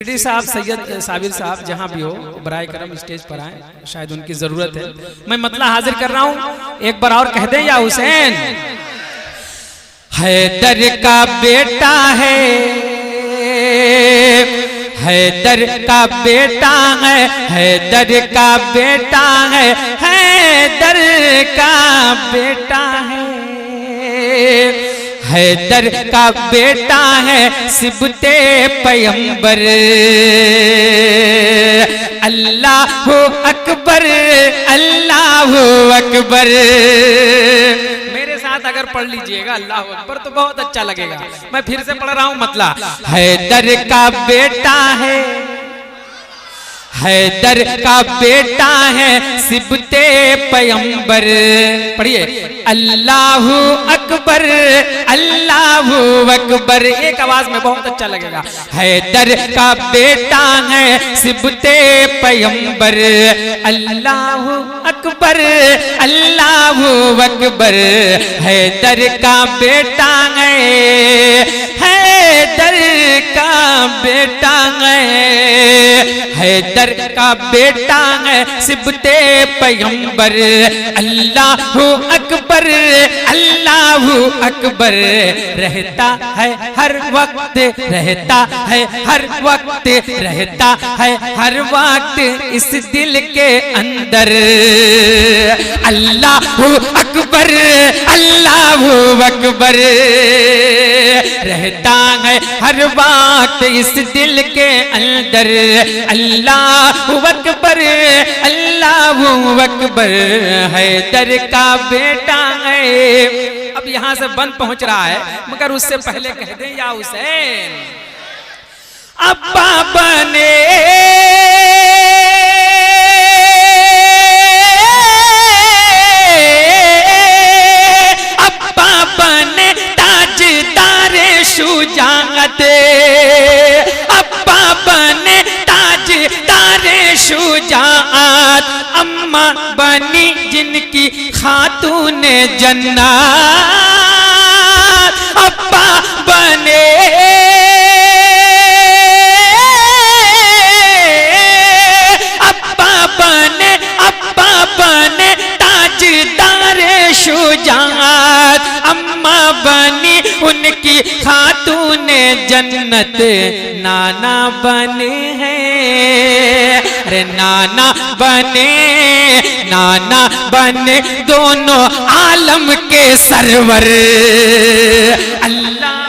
D साहब सैयद साबिर साहब जहां भी हो बराए करम स्टेज पर आए, शायद उनकी जरूरत है। मैं मतला हाजिर कर रहा हूं, एक बार और कह दें या हुसैन। हैदर का बेटा है, हैदर का बेटा है, हैदर का बेटा है, हैदर का बेटा है, हैदर का बेटा है सिबते पैगंबर। अल्लाह अकबर, अल्लाह अकबर। मेरे साथ अगर पढ़ लीजिएगा अल्लाह अकबर तो बहुत अच्छा लगेगा। मैं फिर से पढ़ रहा हूं मतलब, हैदर का बेटा है, हैदर का बेटा है सिबते पैगंबर। पढ़िए, अल्लाह अकबर, अल्लाह अकबर। एक आवाज में बहुत अच्छा लगेगा। हैदर का बेटा है सिबते पैगंबर। अल्लाह अकबर, अल्लाह अकबर। हैदर का बेटा है, हैदर का बेटा है, हैदर का बेटा है सिबते पैगंबर। अल्लाह अकबर, अल्लाह अकबर। रहता है हर वक्त, रहता है हर वक्त, रहता है हर वक्त इस दिल के अंदर। अल्लाह अकबर, अल्लाह अकबर। रहता है हर वक्त इस दिल के अंदर। अल्लाह अकबर, अल्लाह अकबर। हैदर का बेटा है। अब यहां से बंद पहुंच रहा है, मगर उससे पहले कह दे या हुसैन। अब्बा बने शुजाअत, अब्बा बने ताज तारे शुजाअत। अम्मा बनी जिनकी खातून जन्नत। अब्बा बने, अब्बा बने, अब्बा बने ताज तारे शुजाअत। अम्मा बनी उनकी खातून जन्नत। नाना बने हैं, अरे नाना बने, नाना बने दोनों आलम के सरवर। अल्लाह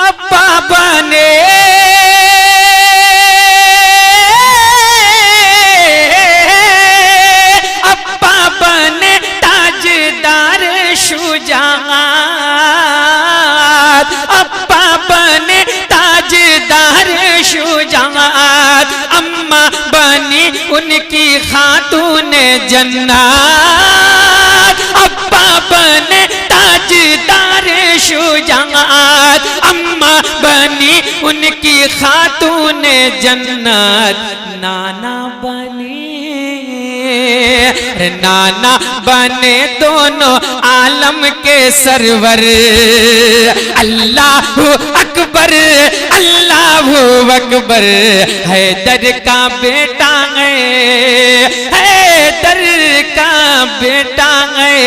अब्बा बने, अब्बा बने ताजदार शुजाअत। अब्बा बने ताजदार शुजाअत। अम्मा बनी उनकी खातून जन्नत। अब्बा बने ताजदार शुजाअत। अम्मा बनी उनकी खातून जन्नत। नाना बने, नाना बने दोनों आलम के सरवर। अल्लाह अकबर, अल्लाह अकबर। हैदर का बेटा है, हैदर का बेटा है,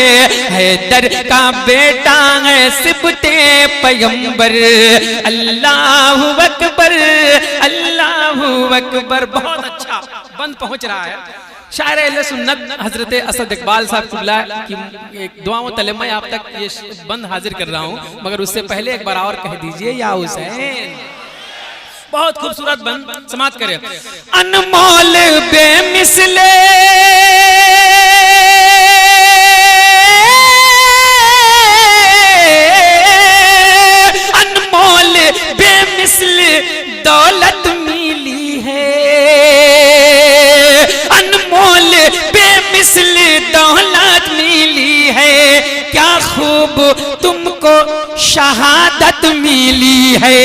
हैदर का बेटा है सिबते पैगंबर। अल्लाह अकबर, अल्लाह अकबर। बहुत अच्छा बंद पहुंच रहा है। शायर अहले सुन्नत हजरत असद इकबाल साहब कुल्ला की एक दुआओं तले मैं आप तक ये बंद हाजिर कर रहा हूं, मगर उससे पहले एक बार और कह दीजिए या हुसैन। बहुत खूबसूरत बंद समाप्त करें। अनमोल बेमिसले, अनमोल बेमिसल दौलत मिली है, अनमोल बेमिसल दौलत मिली है। क्या खूब तुमको शहादत शहादत मिली है,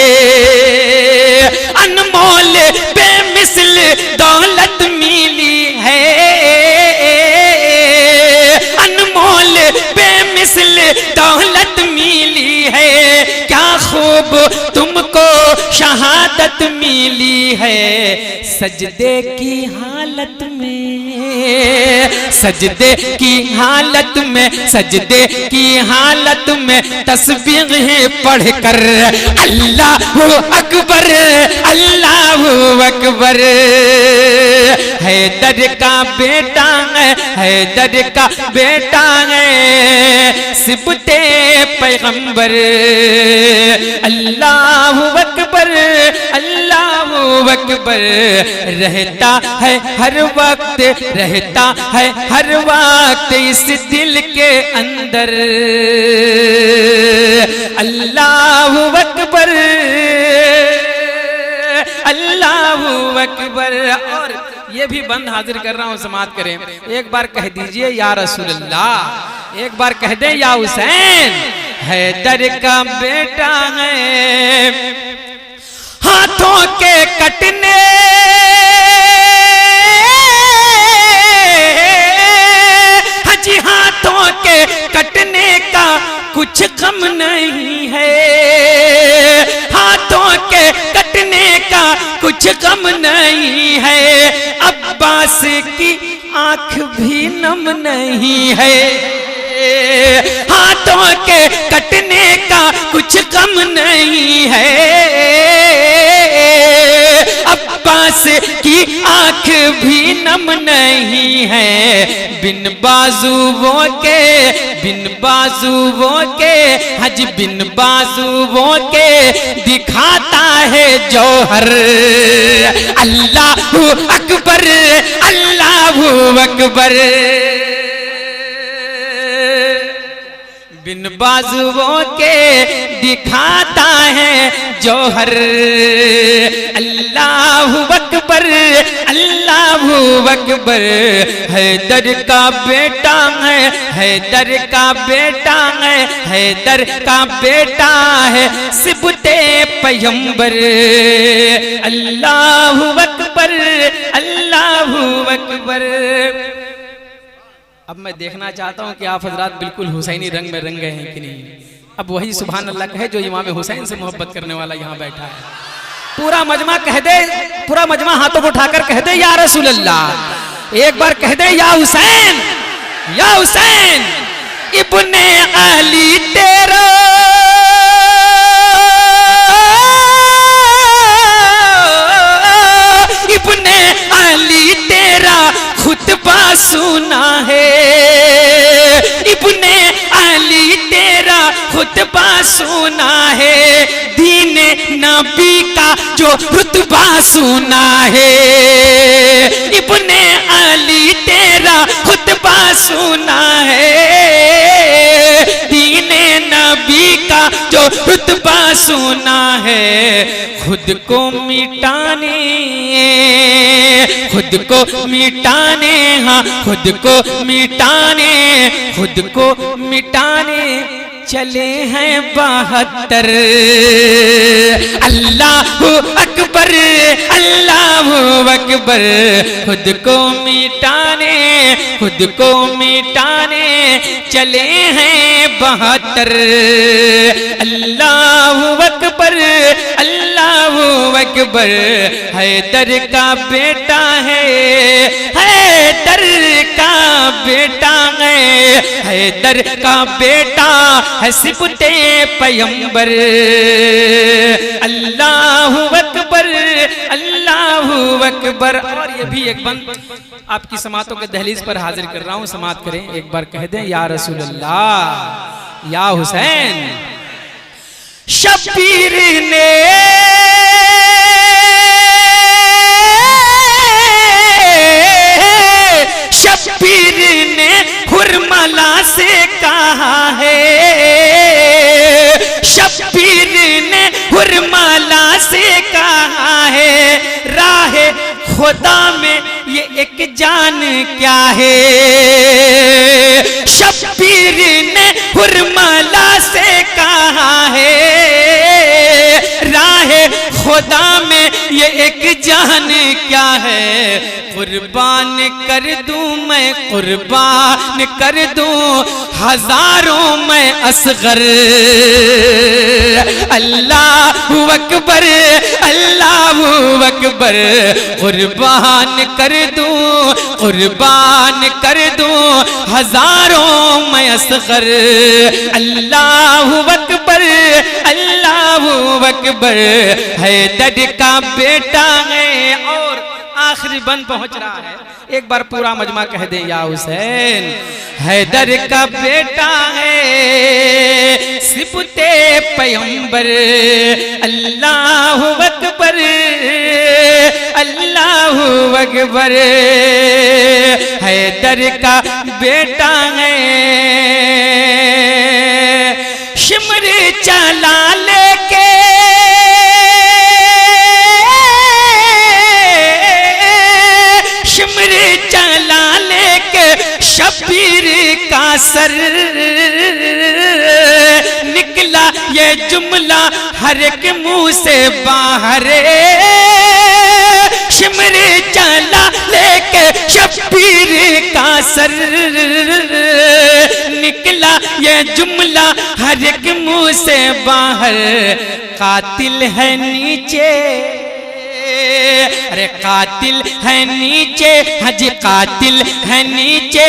अनमोल बेमिसल दौलत मिली है, अनमोल बेमिसल दौलत मिली है, क्या खूब तुमको शहादत मिली है। सजदे की हालत में, सजदे की हालत में, सजदे की हालत में तस्बीह पढ़कर अल्लाहु अकबर, अल्लाहु अकबर। हैदर का बेटा है, हैदर का बेटा है, सिबते पैगंबर। अल्लाहु अकबर, अल्लाहु अकबर। रहता है हर वक्त, रहता है हर वक्त इस दिल के अंदर। अल्लाहु अकबर, अल्लाहु अकबर। और ये भी बंद हाजिर कर रहा हूं, समाप्त करें। एक बार कह दीजिए या रसूल अल्लाह, एक बार कह दे या हुसैन। हैदर का बेटा है, हाथों के कटने हजी, हाथों के कटने का कुछ कम नहीं है, हाथों के कटने का कुछ कम नहीं है। अब्बास की आंख भी नम नहीं है, हाथों के कटने का कुछ कम नहीं है। अब्बास की आंख भी नम नहीं है। बिन बाजुओं के, बिन बाजुओं के, हज बिन बाजुओं के दिखाता है जौहर। अल्लाहु अकबर, अल्लाहु अकबर। बिन बाजुओं के दिखाता है जौहर। अल्लाहु अकबर, अल्लाहु अकबर। हैदर का बेटा है, हैदर का बेटा है, हैदर का बेटा है, सिबते पैगंबर। अल्लाहु अकबर, अल्लाहु अकबर। अब मैं देखना चाहता हूं कि आप हजरात बिल्कुल हुसैनी रंग में रंग गए हैं कि नहीं। अब वही सुभान अल्लाह कहे जो इमाम हुसैन से मोहब्बत करने वाला यहाँ बैठा है। पूरा मजमा कह दे, पूरा मजमा हाथों को उठाकर कह दे या रसूल अल्लाह। एक बार कह दे या हुसैन, या हुसैन। इब्ने अली तेरा, इब्ने अली तेरा खुतबा सुना है, इब्ने अली तेरा खुतबा सुना है। दीन नबी का जो रुतबा सुना है, इब्ने अली तेरा खुतबा सुना है। दीन नबी का जो रुतबा सुना है। खुद को मिटाने, खुद को मिटाने, हाँ खुद को मिटाने, खुद को मिटाने चले हैं 72। अल्लाहु अकबर, अल्लाहु अकबर। खुद को मिटाने, खुद को मिटाने चले हैं 72। अल्लाहु अकबर, अल्लाहु अकबर। हैदर का बेटा है, हैदर का बेटा है, हैदर का बेटा है, सिबते पैगंबर। अल्लाहु अकबर, अल्लाहु अकबर। और ये भी एक बंद आपकी समातों के दहलीज पर हाजिर कर रहा हूं, समात करें। एक बार कह दें या रसूल अल्लाह, या हुसैन। शबीर ने शबीर ने हुरमला से कहा है, शबीर ने हुरमला से कहा है। राह खुदा में ये एक जान क्या है। शबीर ने हुरमला से कहा है, खुदा में ये एक जान क्या है, कुर्बान कर दूं मैं, कुर्बान कर दूं हजारों में असगर। अल्लाहू अकबर, अल्लाहू अकबर, कुर्बान कर दूं, कुर्बान कर दूं हजारों में असगर। अल्लाहू अकबर, अल्लाहू अकबर, हैदर का बेटा है। और आखिरी बंद पहुंच रहा है, एक बार पूरा मजमा कह दे या हुसैन। हैदर का बेटा है सिबते पैगंबर, अल्लाहू अकबर, अल्लाहू अकबर, हैदर का बेटा है। शिमर चला लेके शिमर चला लेके शबीर का सर, निकला ये जुमला हर एक मुंह से बाहर। शिमर चला लेके शबीर का सर, निकला ये जुमला हर एक मुंह से बाहर। कातिल है नीचे, अरे कातिल है नीचे, हज कातिल है नीचे,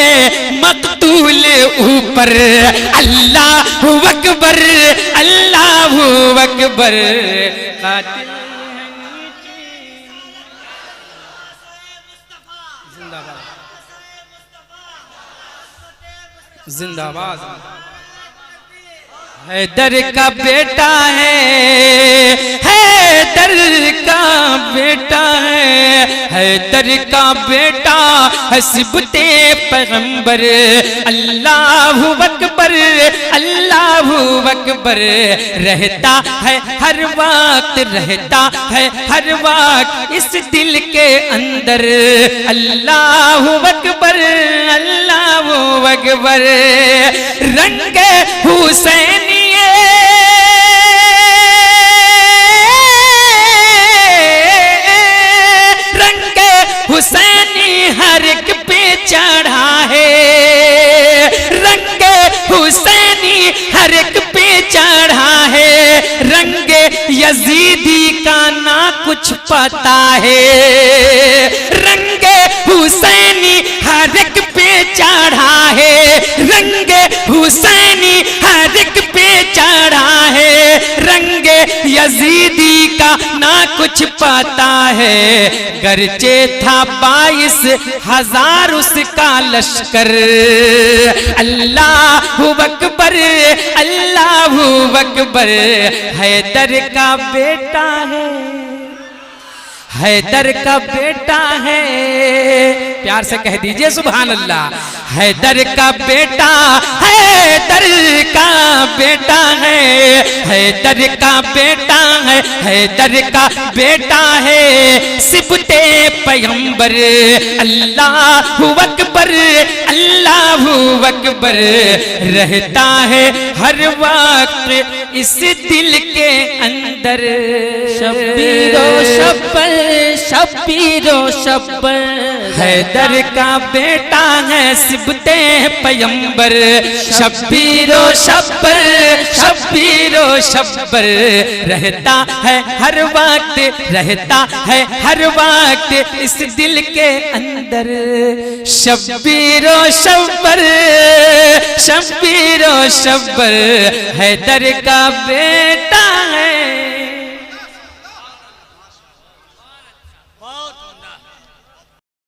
मकतूल ऊपर। अल्लाहू अकबर, अल्लाहू अकबर, कातिल है नीचे। जिंदाबाद, जिंदाबाद। हैदर का बेटा है, हैदर का बेटा है, हैदर का बेटा है सिबते पैगंबर। अल्लाहू अकबर, अल्लाहू अकबर, रहता है हर वक्त, रहता है हर वक्त इस दिल के अंदर। अल्लाहू अकबर, अल्लाहू अकबर, रंगे हुसैन हुसैनी हर एक पे चढ़ा है, रंगे हुसैनी हर एक पे चढ़ा है। रंगे यजीदी का ना कुछ पता है, रंगे हुसैनी हर एक पे चढ़ा है, रंगे हुसैनी हर एक पे चढ़ा है। रंगे यजीदी का ना कुछ पता है, गर्चे था 22,000 उसका लश्कर। अल्लाहू अकबर, अल्लाहू अकबर, हैदर का बेटा है, हैदर का बेटा है। प्यार से कह दीजिए सुभान अल्लाह। हैदर का बेटा, हैदर का बेटा है, हैदर का बेटा है, हैदर का बेटा है सिबते पैगंबर। अल्लाहू अकबर, अल्लाहू अकबर, रहता है हर वक्त इस दिल के अंदर। शब्बीरो शब्बर, शब्बीरो शब्बर, हैदर का बेटा है सिबते पैगंबर। शब्बीरो शब्बर, शब्बीरो शब्बर, रहता है हर वक्त, रहता है हर वक्त इस दिल के अंदर। शब्बीरो शब्बर, शब्बीरो शब्बर, हैदर का बेटा